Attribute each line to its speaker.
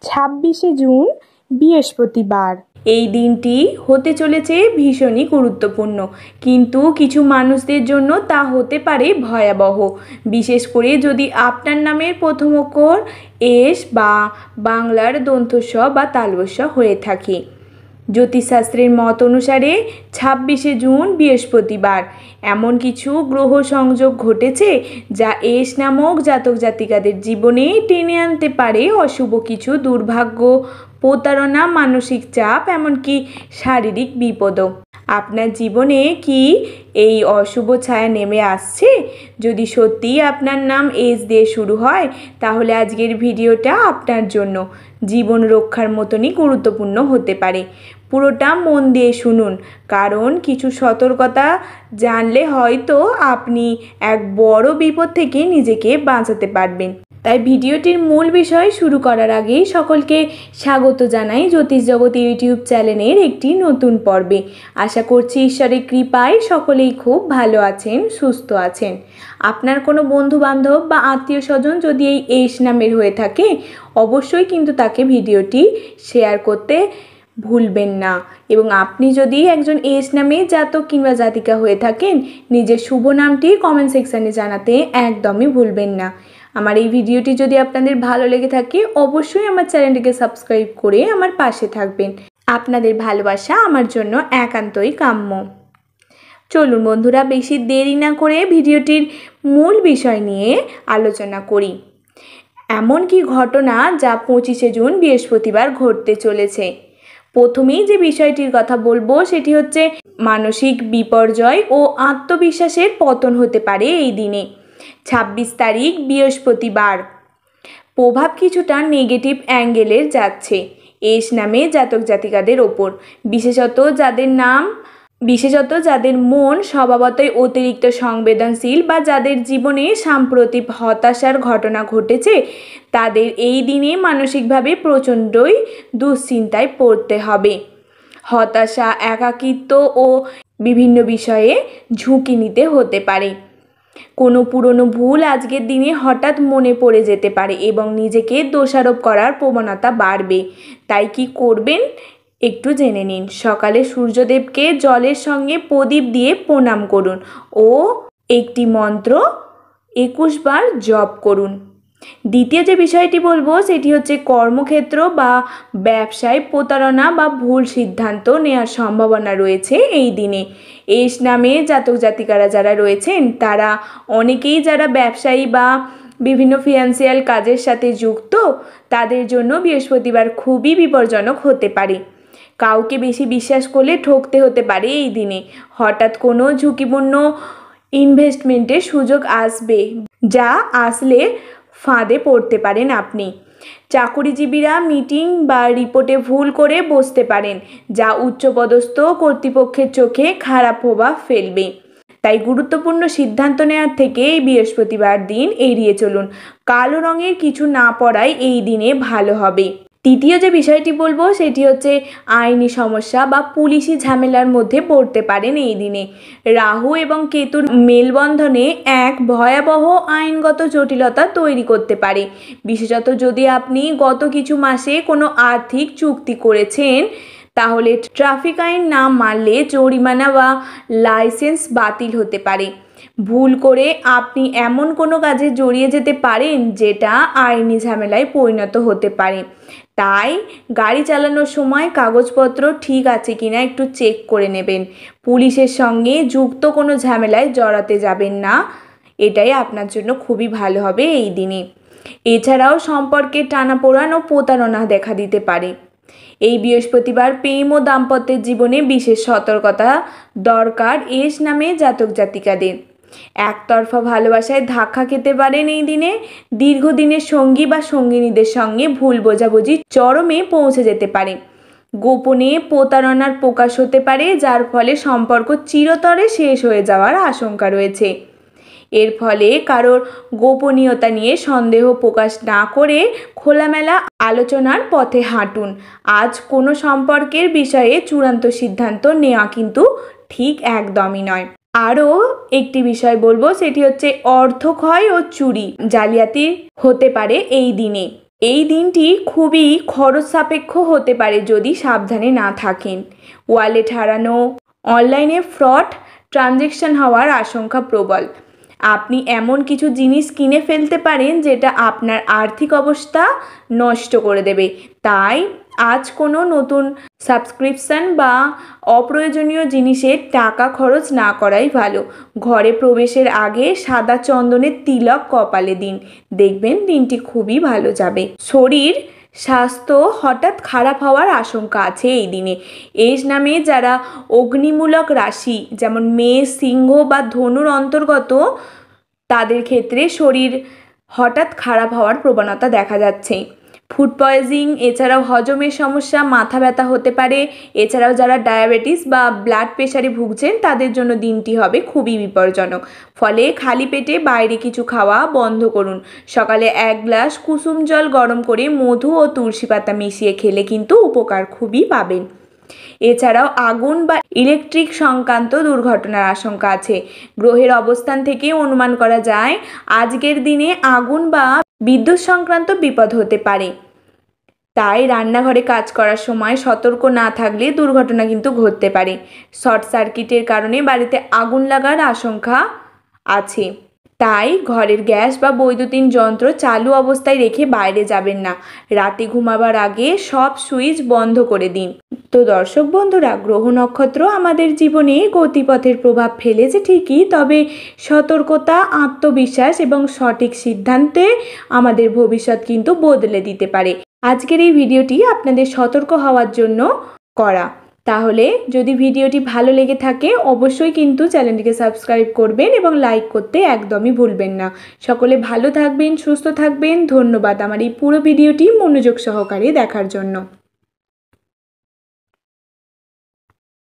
Speaker 1: 26 June বৃহস্পতিবার। এই দিনটি হতে চলেছে ভীষণই গুরুত্বপূর্ণ, কিন্তু কিছু মানুষদের জন্য তা হতে পারে ভয়াবহ, বিশেষ করে যদি আপনার নামের প্রথম অক্ষর এস বা বাংলার দন্ত্যস্ব বা তালব্য হয়ে থাকে। জ্যোতিষশাস্ত্রের মত অনুসারে 26 জুন বৃহস্পতিবার এমন কিছু গ্রহ সংযোগ ঘটেছে যা এস নামক জাতক জাতিকাদের জীবনে টেনে আনতে পারে অশুভ কিছু, দুর্ভাগ্য, প্রতারণা, মানসিক চাপ, এমনকি শারীরিক বিপদও। আপনার জীবনে কি এই অশুভ ছায়া নেমে আসছে? যদি সত্যিই আপনার নাম এস দিয়ে শুরু হয়, তাহলে আজকের ভিডিওটা আপনার জন্য জীবন রক্ষার মতনই গুরুত্বপূর্ণ হতে পারে। পুরোটা মন দিয়ে শুনুন, কারণ কিছু সতর্কতা জানলে হয়তো আপনি এক বড় বিপদ থেকে নিজেকে বাঁচাতে পারবেন। তাই ভিডিওটির মূল বিষয় শুরু করার আগেই সকলকে স্বাগত জানাই জ্যোতিষ জগৎ ইউটিউব চ্যানেলের একটি নতুন পর্বে। আশা করছি ঈশ্বরের কৃপায় সকলেই খুব ভালো আছেন, সুস্থ আছেন। আপনার কোনো বন্ধু বান্ধব বা আত্মীয় স্বজন যদি এই এস নামের হয়ে থাকে, অবশ্যই কিন্তু তাকে ভিডিওটি শেয়ার করতে ভুলবেন না। এবং আপনি যদি একজন এস নামে জাতক কিংবা জাতিকা হয়ে থাকেন, নিজের শুভ নামটি কমেন্ট সেকশানে জানাতে একদমই ভুলবেন না। আমার এই ভিডিওটি যদি আপনাদের ভালো লেগে থাকে, অবশ্যই আমার চ্যানেলটিকে সাবস্ক্রাইব করে আমার পাশে থাকবেন। আপনাদের ভালোবাসা আমার জন্য একান্তই কাম্য। চলুন বন্ধুরা, বেশি দেরি না করে ভিডিওটির মূল বিষয় নিয়ে আলোচনা করি। এমন কি ঘটনা যা 25 জুন বৃহস্পতিবার ঘটতে চলেছে? প্রথমেই যে বিষয়টির কথা বলবো সেটি হচ্ছে মানসিক বিপর্যয় ও আত্মবিশ্বাসের পতন হতে পারে এই দিনে। 26 তারিখ বৃহস্পতিবার প্রভাব কিছুটা নেগেটিভ অ্যাঙ্গেলের যাচ্ছে এস নামে জাতক জাতিকাদের ওপর, বিশেষত যাদের মন স্বভাবতই অতিরিক্ত সংবেদনশীল বা যাদের জীবনে সাম্প্রতিক হতাশার ঘটনা ঘটেছে, তাদের এই দিনে মানসিকভাবে প্রচণ্ডই দুশ্চিন্তায় পড়তে হবে। হতাশা, একাকিত্ব ও বিভিন্ন বিষয়ে ঝুঁকি নিতে হতে পারে। কোনো পুরনো ভুল আজকের দিনে হঠাৎ মনে পড়ে যেতে পারে এবং নিজেকে দোষারোপ করার প্রবণতা বাড়বে। তাই কি করবেন একটু জেনে নিন। সকালে সূর্যদেবকে জলের সঙ্গে প্রদীপ দিয়ে প্রণাম করুন ও একটি মন্ত্র 21 বার জপ করুন। দ্বিতীয় যে বিষয়টি বলবো সেটি হচ্ছে কর্মক্ষেত্র বা ব্যবসায় প্রতারণা বা ভুল সিদ্ধান্ত নেওয়ার সম্ভাবনা রয়েছে এই দিনে। এস নামে জাতক জাতিকারা যারা রয়েছেন, তারা অনেকেই যারা ব্যবসায়ী বা বিভিন্ন ফিনান্সিয়াল কাজের সাথে যুক্ত, তাদের জন্য বৃহস্পতিবার খুবই বিপজ্জনক হতে পারে। কাউকে বেশি বিশ্বাস করলে ঠকতে হতে পারে এই দিনে। হঠাৎ কোনো ঝুঁকিপূর্ণ ইনভেস্টমেন্টের সুযোগ আসবে, যা আসলে ফাঁদে পড়তে পারেন আপনি। চাকুরিজীবীরা মিটিং বা রিপোর্টে ভুল করে বসতে পারেন, যা উচ্চপদস্থ কর্তৃপক্ষের চোখে খারাপ প্রভাব ফেলবে। তাই গুরুত্বপূর্ণ সিদ্ধান্ত নেওয়ার থেকে এই বৃহস্পতিবার দিন এড়িয়ে চলুন। কালো রঙের কিছু না পরাই এই দিনে ভালো হবে। তৃতীয় যে বিষয়টি বলবো সেটি হচ্ছে আইনি সমস্যা বা পুলিশি ঝামেলার মধ্যে পড়তে পারেন এই দিনে। রাহু এবং কেতুর মেলবন্ধনে এক ভয়াবহ আইনগত জটিলতা তৈরি করতে পারে, বিশেষত যদি আপনি গত কিছু মাসে কোনো আর্থিক চুক্তি করেছেন, তাহলে ট্রাফিক আইন না মানলে জরিমানা বা লাইসেন্স বাতিল হতে পারে। ভুল করে আপনি এমন কোনো কাজে জড়িয়ে যেতে পারেন যেটা আইনি ঝামেলায় পরিণত হতে পারে। তাই গাড়ি চালানোর সময় কাগজপত্র ঠিক আছে কিনা একটু চেক করে নেবেন। পুলিশের সঙ্গে যুক্ত কোনো ঝামেলায় জড়াতে যাবেন না, এটাই আপনার জন্য খুবই ভালো হবে এই দিনে। এছাড়াও সম্পর্কে টানাপোড়েন ও প্রতারণা দেখা দিতে পারে। এই বৃহস্পতিবার প্রেম ও দাম্পত্যের জীবনে বিশেষ সতর্কতা দরকার এস নামে জাতক জাতিকাদের। একতরফা ভালোবাসায় ধাক্কা খেতে পারেন এই দিনে। দীর্ঘদিনের সঙ্গী বা সঙ্গিনীদের সঙ্গে ভুল বোঝাবুঝি চরমে পৌঁছে যেতে পারে। গোপনে প্রতারণার প্রকাশ হতে পারে, যার ফলে সম্পর্ক চিরতরে শেষ হয়ে যাওয়ার আশঙ্কা রয়েছে। এর ফলে কারোর গোপনীয়তা নিয়ে সন্দেহ প্রকাশ না করে খোলামেলা আলোচনার পথে হাঁটুন। আজ কোনো সম্পর্কের বিষয়ে চূড়ান্ত সিদ্ধান্ত নেওয়া কিন্তু ঠিক একদমই নয়। আরও একটি বিষয় বলবো, সেটি হচ্ছে অর্থক্ষয় ও চুরি, জালিয়াতি হতে পারে এই দিনে। এই দিনটি খুবই খরচ সাপেক্ষ হতে পারে যদি সাবধানে না থাকেন। ওয়ালেট হারানো, অনলাইনে ফ্রড ট্রানজ্যাকশন হওয়ার আশঙ্কা প্রবল। আপনি এমন কিছু জিনিস কিনে ফেলতে পারেন যেটা আপনার আর্থিক অবস্থা নষ্ট করে দেবে। তাই আজ কোনো নতুন সাবস্ক্রিপশন বা অপ্রয়োজনীয় জিনিসে টাকা খরচ না করাই ভালো। ঘরে প্রবেশের আগে সাদা চন্দনের তিলক কপালে দিন, দেখবেন দিনটি খুবই ভালো যাবে। শরীর স্বাস্থ্য হঠাৎ খারাপ হওয়ার আশঙ্কা আছে এই দিনে। এজ নামে যারা অগ্নিমূলক রাশি যেমন মেষ, সিংহ বা ধনুর অন্তর্গত, তাদের ক্ষেত্রে শরীর হঠাৎ খারাপ হওয়ার প্রবণতা দেখা যাচ্ছে। ফুড পয়জিং, এছাড়াও হজমের সমস্যা, মাথা ব্যথা হতে পারে। এছাড়াও যারা ডায়াবেটিস বা ব্লাড প্রেশারে ভুগছেন তাদের জন্য দিনটি হবে খুবই বিপজ্জনক। ফলে খালি পেটে বাইরে কিছু খাওয়া বন্ধ করুন। সকালে 1 গ্লাস কুসুম জল গরম করে মধু ও তুলসী পাতা মিশিয়ে খেলে কিন্তু উপকার খুবই পাবেন। এছাড়াও আগুন বা ইলেকট্রিক সংক্রান্ত দুর্ঘটনার আশঙ্কা আছে। গ্রহের অবস্থান থেকে অনুমান করা যায় আজকের দিনে আগুন বা বিদ্যুৎ সংক্রান্ত বিপদ হতে পারে। তাই রান্নাঘরে কাজ করার সময় সতর্ক না থাকলে দুর্ঘটনা কিন্তু ঘটতে পারে। শর্ট সার্কিটের কারণে বাড়িতে আগুন লাগার আশঙ্কা আছে। তাই ঘরের গ্যাস বা বৈদ্যুতিন যন্ত্র চালু অবস্থায় রেখে বাইরে যাবেন না। রাতে ঘুমাবার আগে সব সুইচ বন্ধ করে দিন। তো দর্শক বন্ধুরা, গ্রহ নক্ষত্র আমাদের জীবনে গতিপথের প্রভাব ফেলেছে ঠিকই, তবে সতর্কতা, আত্মবিশ্বাস এবং সঠিক সিদ্ধান্তে আমাদের ভবিষ্যৎ কিন্তু বদলে দিতে পারে। আজকের এই ভিডিওটি আপনাদের সতর্ক হওয়ার জন্য করা। তাহলে যদি ভিডিওটি ভালো লেগে থাকে অবশ্যই কিন্তু চ্যানেলটিকে সাবস্ক্রাইব করবেন এবং লাইক করতে একদমই ভুলবেন না। সকলে ভালো থাকবেন, সুস্থ থাকবেন। ধন্যবাদ আমার এই পুরো ভিডিওটি মনোযোগ সহকারে দেখার জন্য।